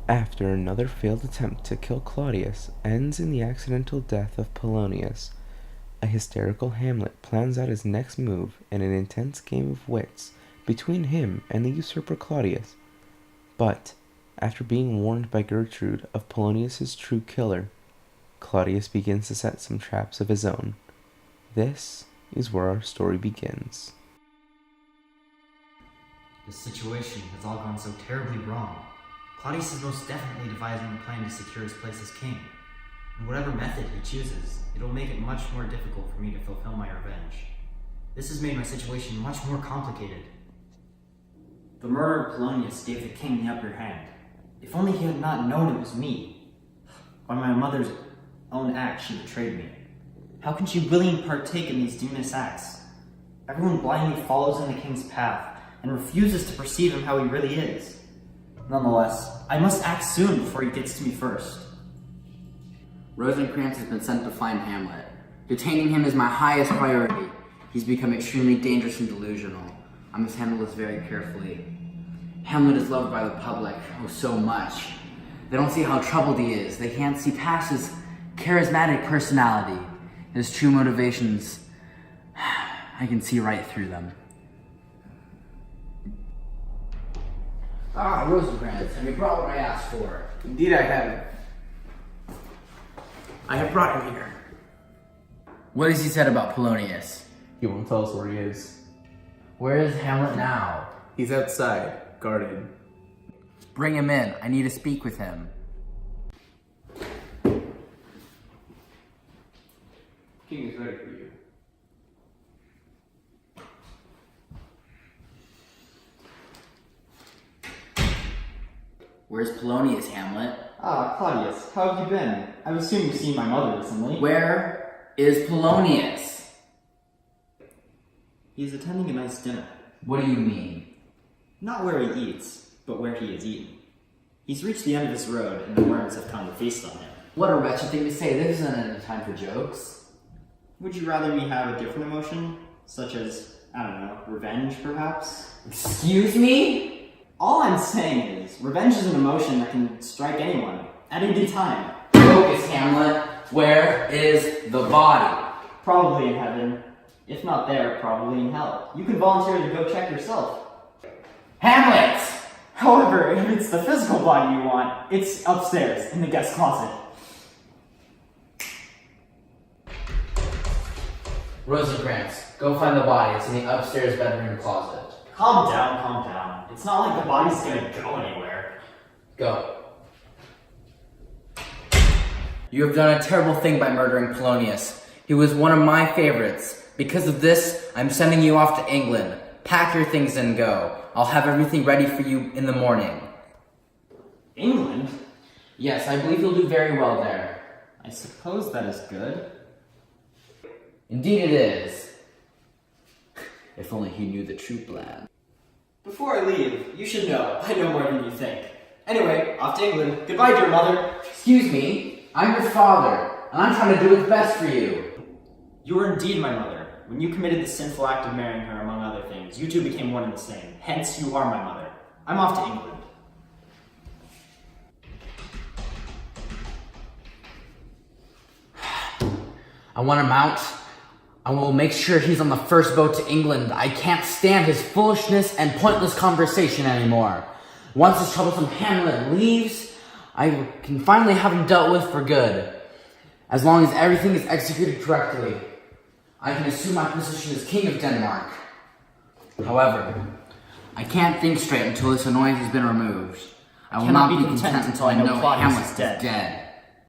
After another failed attempt to kill Claudius ends in the accidental death of Polonius, a hysterical Hamlet plans out his next move in an intense game of wits between him and the usurper Claudius. But, after being warned by Gertrude of Polonius's true killer, Claudius begins to set some traps of his own. This is where our story begins. This situation has all gone so terribly wrong. Claudius is most definitely devising a plan to secure his place as king. And whatever method he chooses, it will make it much more difficult for me to fulfill my revenge. This has made my situation much more complicated. The murder of Polonius gave the king the upper hand. If only he had not known it was me. By my mother's own act, she betrayed me. How can she willingly partake in these demonous acts? Everyone blindly follows in the king's path and refuses to perceive him how he really is. Nonetheless, I must act soon before he gets to me first. Rosencrantz has been sent to find Hamlet. Detaining him is my highest priority. He's become extremely dangerous and delusional. I must handle this very carefully. Hamlet is loved by the public, oh so much. They don't see how troubled he is. They can't see past his charismatic personality. His true motivations, I can see right through them. Ah, Rosencrantz, have you brought what I asked for? Indeed I have. I have brought him here. What has he said about Polonius? He won't tell us where he is. Where is Hamlet now? He's outside, guarded. Bring him in. I need to speak with him. King is ready for you. Where's Polonius, Hamlet? Ah, Claudius, how have you been? I assume you've seen my mother recently. Where is Polonius? He's attending a nice dinner. What do you mean? Not where he eats, but where he is eaten. He's reached the end of his road, and the worms have come to feast on him. What a wretched thing to say. This isn't a time for jokes. Would you rather me have a different emotion? Such as, I don't know, revenge, perhaps? Excuse me? All I'm saying is, revenge is an emotion that can strike anyone, at any time. Focus, Hamlet. Where is the body? Probably in heaven. If not there, probably in hell. You can volunteer to go check yourself. Hamlet! However, if it's the physical body you want, it's upstairs, in the guest closet. Rosencrantz, go find the body. It's in the upstairs bedroom closet. Calm down, calm down. It's not like the body's gonna go anywhere. Go. You have done a terrible thing by murdering Polonius. He was one of my favorites. Because of this, I'm sending you off to England. Pack your things and go. I'll have everything ready for you in the morning. England? Yes, I believe you'll do very well there. I suppose that is good. Indeed it is. If only he knew the true plan. Before I leave, you should know, I know more than you think. Anyway, off to England. Goodbye, dear mother. Excuse me, I'm your father, and I'm trying to do what's best for you. You are indeed my mother. When you committed the sinful act of marrying her, among other things, you two became one and the same. Hence, you are my mother. I'm off to England. I want him out. I will make sure he's on the first boat to England. I can't stand his foolishness and pointless conversation anymore. Once this troublesome Hamlet leaves, I can finally have him dealt with for good. As long as everything is executed correctly, I can assume my position as King of Denmark. However, I can't think straight until this annoyance has been removed. I will not be content until I know Hamlet is dead.